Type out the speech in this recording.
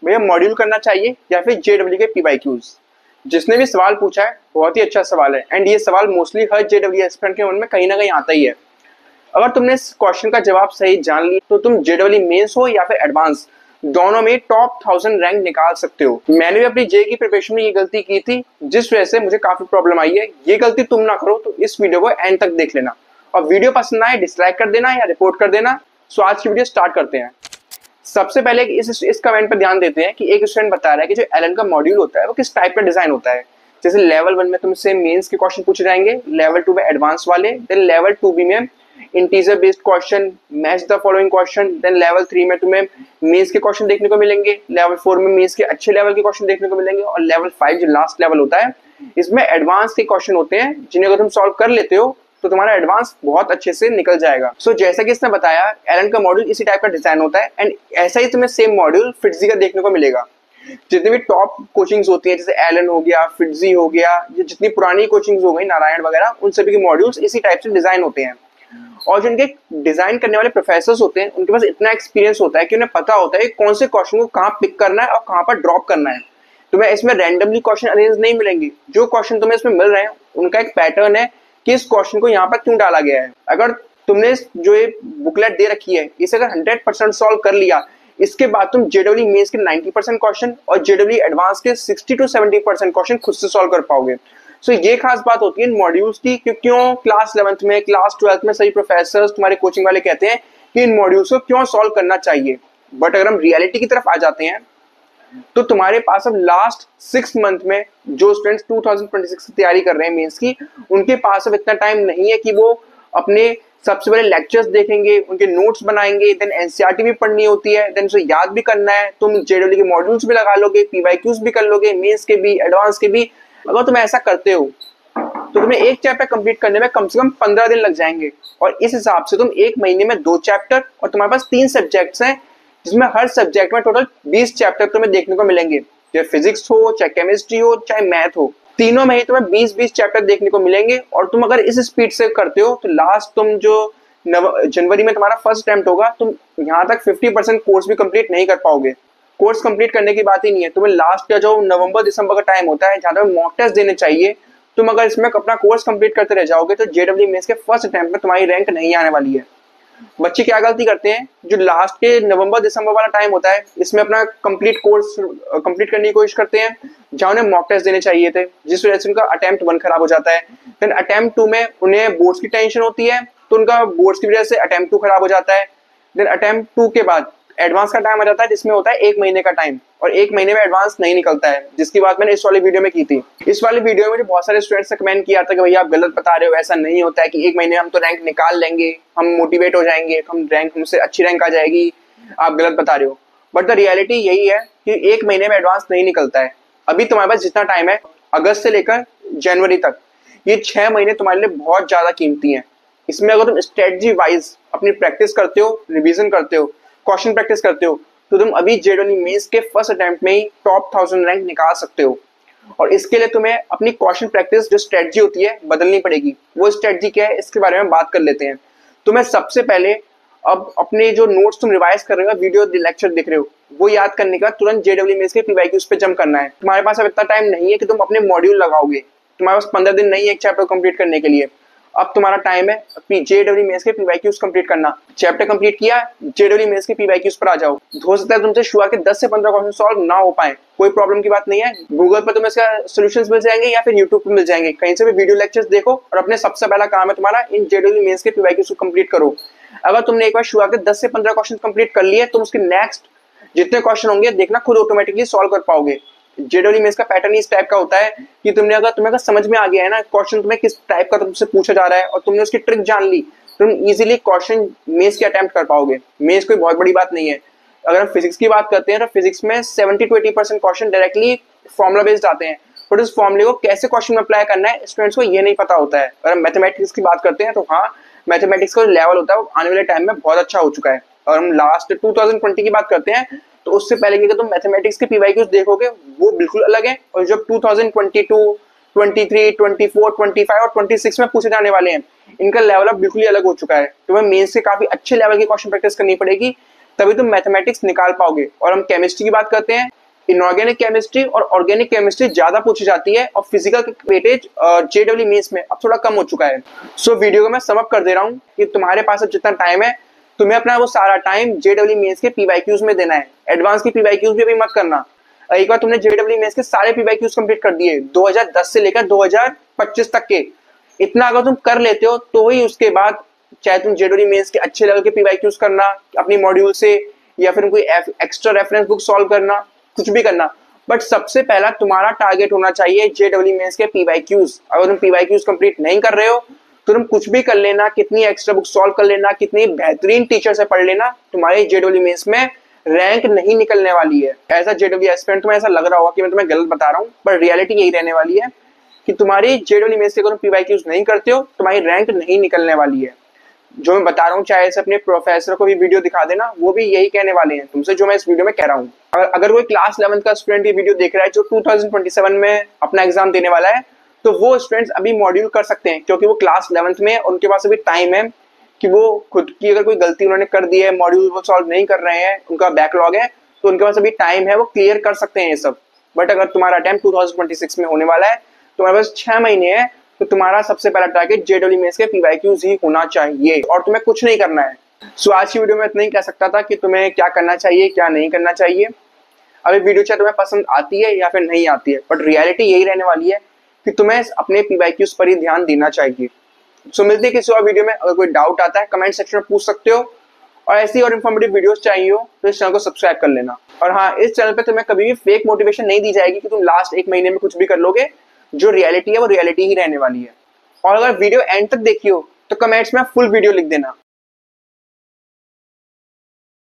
भैया मॉड्यूल करना चाहिए या फिर जेडब्ल्यू के पीवाईक्यूज। जिसने भी सवाल पूछा है बहुत ही अच्छा सवाल है एंड ये सवाल मोस्टली हर जेडब्ल्यू एस्पिरेंट के मन में कहीं ना कहीं आता ही है। अगर तुमने इस क्वेश्चन का जवाब सही जान लिया तो तुम जेडब्ल्यू मेंस हो या फिर एडवांस दोनों में टॉप 1000 रैंक निकाल सकते हो। मैंने भी अपनी जे की प्रिपरेशन में ये गलती की थी जिस वजह से मुझे काफी प्रॉब्लम आई है। ये गलती तुम ना करो तो इस वीडियो को एंड तक देख लेना और वीडियो पसंद आए डिसलाइक कर देना या रिपोर्ट कर देना। सो आज की वीडियो स्टार्ट करते हैं। सबसे पहले इस कमेंट पर ध्यान देते हैं कि एक स्टूडेंट बता रहा है कि जो एलन का मॉड्यूल होता है वो किस टाइप का डिजाइन होता है। जैसे लेवल 1 में तुमसे मेंस के क्वेश्चन पूछे जाएंगे, लेवल 2 में एडवांस वाले, देन लेवल 2B में integer based question, match the following question, then level 3 में तुम्हें मेंस के क्वेश्चन देखने को मिलेंगे, लेवल 4 में मेंस के अच्छे लेवल के क्वेश्चन देखने को मिलेंगे और लेवल 5 जो लास्ट लेवल होता है इसमें एडवांस के क्वेश्चन होते हैं जिन्हें अगर तुम सॉल्व कर लेते हो तो तुम्हारा एडवांस बहुत अच्छे से निकल जाएगा। सो जैसा कि इसने बताया एलन का मॉड्यूल इसी टाइप का डिजाइन होता है एंड ऐसा ही तुम्हें सेम मॉड्यूल फिटजी का देखने को मिलेगा। जितनी भी टॉप कोचिंग्स होती है जैसे एलन हो गया, फिटजी हो गया, ये जितनी पुरानी कोचिंग्स हो गई नारायण वगैरह, उन सभी के मॉड्यूल्स इसी टाइप से डिजाइन होते हैं। और जो इनके डिजाइन करने वाले प्रोफेसर्स होते हैं उनके पास इतना एक्सपीरियंस होता है कि उन्हें पता होता है कौन से क्वेश्चन को कहाँ पिक करना है और कहाँ पर ड्रॉप करना है। तुम्हें इसमें रैंडमली क्वेश्चन अरेंज नहीं मिलेंगे। जो क्वेश्चन तुम्हें इसमें मिल रहे हैं उनका एक पैटर्न है कि इस क्वेश्चन को यहाँ पर क्यों डाला गया है। अगर तुमने जो ये बुकलेट दे रखी है इसे अगर 100% सॉल्व कर लिया, इसके बाद तुम जेडब्ल्यू मेंस के 90% क्वेश्चन और जेडब्ल्यू एडवांस के 60 to 70% क्वेश्चन खुद से सॉल्व कर पाओगे। सो ये खास बात होती है इन मॉड्यूल्स की कि क्यों क्लास 11th में, क्लास 12th में सभी प्रोफेसर्स तुम्हारे कोचिंग वाले कहते हैं कि इन मॉड्यूल्स को क्यों सॉल्व करना चाहिए। बट अगर हम रियलिटी की तरफ आ जाते हैं तो तुम्हारे पास अब लास्ट 6 मंथ में जो स्टूडेंट्स 2026 की तैयारी कर रहे हैं मेंस की, उनके पास अब इतना टाइम नहीं है कि वो अपने सबसे पहले लेक्चर्स देखेंगे, उनके नोट्स बनाएंगे, देन एनसीईआरटी भी पढ़नी होती है, देन उसे याद भी करना है। तुम जेडब्ल्यू के मॉड्यूल्स भी लगा लोगे, पीवाईक्यूज भी कर लोगे, मेंस के भी, एडवांस के भी। अगर तुम ऐसा करते हो तो तुम्हें एक चैप्टर कंप्लीट करने में कम से कम 15 दिन लग जाएंगे और इस हिसाब से तुम एक महीने में 2 चैप्टर और तुम्हारे पास 3 सब्जेक्ट्स हैं जिसमें हर सब्जेक्ट में टोटल 20 चैप्टर तुम्हें देखने को मिलेंगे। चाहे फिजिक्स हो, चाहे केमिस्ट्री हो, चाहे मैथ हो, तीनों में ही तुम्हें 20-20 चैप्टर देखने को मिलेंगे। और तुम अगर इस स्पीड से करते हो तो लास्ट तुम जो जनवरी में तुम्हारा फर्स्ट अटेम्प्ट होगा, तुम यहाँ तक 50% कोर्स भी कंप्लीट नहीं कर पाओगे। कोर्स कंप्लीट करने की बात ही नहीं है, तुम्हें लास्ट का जो नवंबर-दिसंबर का टाइम होता है जहाँ तुम्हें मॉक टेस्ट देने चाहिए, तुम अगर इसमें अपना कोर्स कंप्लीट करते रह जाओगे तो जेडब्ल्यू मेंस के फर्स्ट अटेम्प्ट में तुम्हारी रैंक नहीं आने वाली है। बच्चे क्या गलती करते हैं, जो लास्ट के नवंबर-दिसंबर वाला टाइम होता है इसमें अपना कंप्लीट कोर्स कंप्लीट करने की कोशिश करते हैं जहाँ उन्हें मॉक टेस्ट देने चाहिए थे, जिस वजह से उनका अटेम्प्ट 1 खराब हो जाता है। फिर अटेम्प्ट 2 में उन्हें बोर्ड्स की टेंशन होती है तो उनका बोर्ड्स की वजह से अटेम्प्ट 2 खराब हो जाता है। देन अटेम्प्ट 2 के बाद एडवांस का टाइम आ जाता है जिसमें होता है 1 महीने का टाइम और 1 महीने में एडवांस नहीं निकलता है, जिसकी बात मैंने इस वाली वीडियो में की थी। इस वाली वीडियो में मुझे बहुत सारे स्टूडेंट्स ने कमेंट किया था कि भैया आप गलत बता रहे हो, ऐसा नहीं होता है कि 1 महीने में हम तो रैंक निकाल लेंगे, हम मोटिवेट हो जाएंगे, हम रैंक हमसे अच्छी रैंक आ जाएगी, आप गलत बता रहे हो। बट द रियलिटी यही है कि 1 महीने में एडवांस नहीं निकलता है। अभी तुम्हारे पास जितना टाइम है अगस्त से लेकर जनवरी तक, ये 6 महीने तुम्हारे लिए बहुत ज्यादा कीमती है। इसमें अगर तुम स्ट्रेटजी वाइज अपनी प्रैक्टिस करते हो, रिवीजन करते हो, क्वेश्चन प्रैक्टिस करते हो तो तुम अभी जेडब्ल्यू मेंस के फर्स्ट अटेम्प्ट में ही टॉप 1000 रैंक निकाल सकते हो। और इसके लिए तुम्हें अपनी क्वेश्चन प्रैक्टिस जो स्ट्रेटजी होती है बदलनी पड़ेगी। वो स्ट्रेटजी क्या है इसके बारे में बात कर लेते हैं। तुम्हें सबसे पहले अब अपने जो नोट्स तुम रिवाइज कर रहे हो, वीडियो लेक्चर देख रहे हो, वो याद करने का तुरंत जेडब्ल्यू मेंस के पीवाईक्यूज पे जंप करना है। तुम्हारे पास अब इतना टाइम नहीं है कि तुम अपने मॉड्यूल लगाओगे, तुम्हारे पास 15 दिन नहीं है एक चैप्टर कंप्लीट करने के लिए। अब तुम्हारा टाइम है जेडब्ल्यू मेंस के पीवाईक्यूज कंप्लीट करना। चैप्टर कंप्लीट किया, जेडब्ल्यू मेंस के पीवाईक्यूज पर आ जाओ। हो सकता है तुमसे शुरुआत के 10 से 15 क्वेश्चन सॉल्व ना हो पाए, कोई प्रॉब्लम की बात नहीं है। गूगल पर तुम्हें इसका सॉल्यूशंस मिल जाएंगे या फिर यूट्यूब पर मिल जाएंगे, कहीं से भी वीडियो लेक्चर्स देखो और अपने सबसे पहला काम है तुम्हारा इन जेडब्ल्यू मेंस के पीवाईक्यूज को कंप्लीट करो। अगर तुमने एक बार शुरुआत के 10 से 15 क्वेश्चन कंप्लीट कर लिए तुम उसके नेक्स्ट जितने क्वेश्चन होंगे देखना खुद ऑटोमेटिकली सॉल्व कर पाओगे। जेडब्ल्यू मेंस का पैटर्न इस टाइप का होता है कि तुम्हें अगर समझ में आ गया है ना क्वेश्चन तुम्हें किस टाइप का तुमसे पूछा जा रहा है और तुमने उसकी ट्रिक जान ली, तुम इजीली क्वेश्चन मेंस के अटेम्प्ट कर पाओगे। मेंस कोई बहुत बड़ी बात नहीं है। अगर हम फिजिक्स की बात करते हैं तो फिजिक्स में 70 to 80% question directly formula based आते हैं, बट उस फॉर्मुले को कैसे क्वेश्चन में अप्लाई करना है स्टूडेंट्स को ये नहीं पता होता है। अगर हम मैथमेटिक्स की बात करते हैं तो हाँ, मैथमेटिक्स का जो लेवल होता है वो आने वाले टाइम में बहुत अच्छा हो चुका है। और हम लास्ट 2020 की बात करते हैं तो उससे पहले कि तुम मैथमेटिक्स के पीवाईक्यूज देखोगे वो बिल्कुल अलग है, और जब 2022, 23, 24, 25 और 26 में पूछे जाने वाले हैं इनका लेवल अब बिल्कुल ही अलग हो चुका है। तुम्हें मेंस से काफी अच्छे लेवल की क्वेश्चन प्रैक्टिस करनी पड़ेगी तभी तुम मैथमेटिक्स निकाल पाओगे। और हम केमिस्ट्री की बात करते हैं, इनऑर्गेनिक केमिस्ट्री और ऑर्गेनिक केमिस्ट्री ज्यादा पूछी जाती है और फिजिकल का वेटेज जेडब्ल्यू मेंस में अब थोड़ा कम हो चुका है। सो वीडियो को मैं समअप कर दे रहा हूँ कि तुम्हारे पास अब जितना टाइम है तुम्हें अपना वो सारा टाइम जेडब्ल्यू मेंस के पीवाईक्यूज में देना है। एडवांस की पीवाईक्यूज भी अभी मत करना। एक बार तुमने जेडब्ल्यू मेंस के सारे पीवाईक्यूज कंप्लीट कर दिए 2010 से लेकर 2025 तक के, इतना अगर तुम कर लेते हो तो ही उसके बाद चाहे तुम जेडब्ल्यू मेंस के अच्छे लेवल के पीवाईक्यूज करना अपनी मॉड्यूल से, या फिर कोई एक्स्ट्रा रेफरेंस बुक सॉल्व करना, कुछ भी करना, बट सबसे पहला तुम्हारा टारगेट होना चाहिए जेडब्ल्यू मेंस के पीवाईक्यूज। अगर तुम पीवाईक्यूज कंप्लीट नहीं कर रहे हो तो तुम कुछ भी कर लेना, कितनी एक्स्ट्रा बुक सॉल्व कर लेना, कितनी बेहतरीन टीचर से पढ़ लेना, तुम्हारे जेडब्ल्यू मेंस में रैंक नहीं निकलने वाली है। एज अ जेडब्ल्यू एस्पिरेंट तुम्हें ऐसा लग रहा होगा कि मैं तुम्हें गलत बता रहा हूँ, पर रियलिटी यही रहने वाली है कि तुम्हारी जेडब्ल्यू मेंस के अगर तुम पीवाईक्यूज नहीं करते हो तुम्हारी रैंक नहीं निकलने वाली है। जो मैं बता रहा हूँ चाहे से अपने प्रोफेसर को भी वीडियो दिखा देना, वो भी यही कहने वाले हैं तुमसे जो मैं इस वीडियो में कह रहा हूँ। अगर कोई क्लास 11th का स्टूडेंट ये वीडियो देख रहा है जो 2027 में अपना एग्जाम देने वाला है, तो वो स्टूडेंट्स अभी मॉड्यूल कर सकते हैं क्योंकि वो क्लास 11th में उनके पास अभी टाइम है कि वो खुद की अगर कोई गलती उन्होंने कर दी है, मॉड्यूल वो सॉल्व नहीं कर रहे हैं, उनका बैकलॉग है, तो उनके पास अभी टाइम है, वो क्लियर कर सकते हैं ये सब। बट अगर तुम्हारा टाइम 2026 में होने वाला है, तुम्हारे पास 6 महीने है, तो तुम्हारा सबसे पहला टारगेट जेडब्ल्यू मेंस के पीवाईक्यूज ही होना चाहिए और तुम्हें कुछ नहीं करना है। सो आज की वीडियो में इतना ही कह सकता था कि तुम्हें क्या करना चाहिए क्या नहीं करना चाहिए। अभी वीडियो चाहे तुम्हें पसंद आती है या फिर नहीं आती है, बट रियलिटी यही रहने वाली है कि तुम्हें अपने पीवाईक्यूज पर ही ध्यान देना चाहिए। सो मिलते हैं किसी और वीडियो में। अगर कोई डाउट आता है कमेंट सेक्शन में पूछ सकते हो, और ऐसी और इन्फॉर्मेटिव वीडियोस चाहिए हो तो इस चैनल को सब्सक्राइब कर लेना। और हाँ, इस चैनल पे तुम्हें कभी भी फेक मोटिवेशन नहीं दी जाएगी कि तुम लास्ट 1 महीने में कुछ भी कर लोगे। जो रियलिटी है वो रियलिटी ही रहने वाली है। और अगर वीडियो एंड तक देखी हो तो कमेंट्स में फुल वीडियो लिख देना।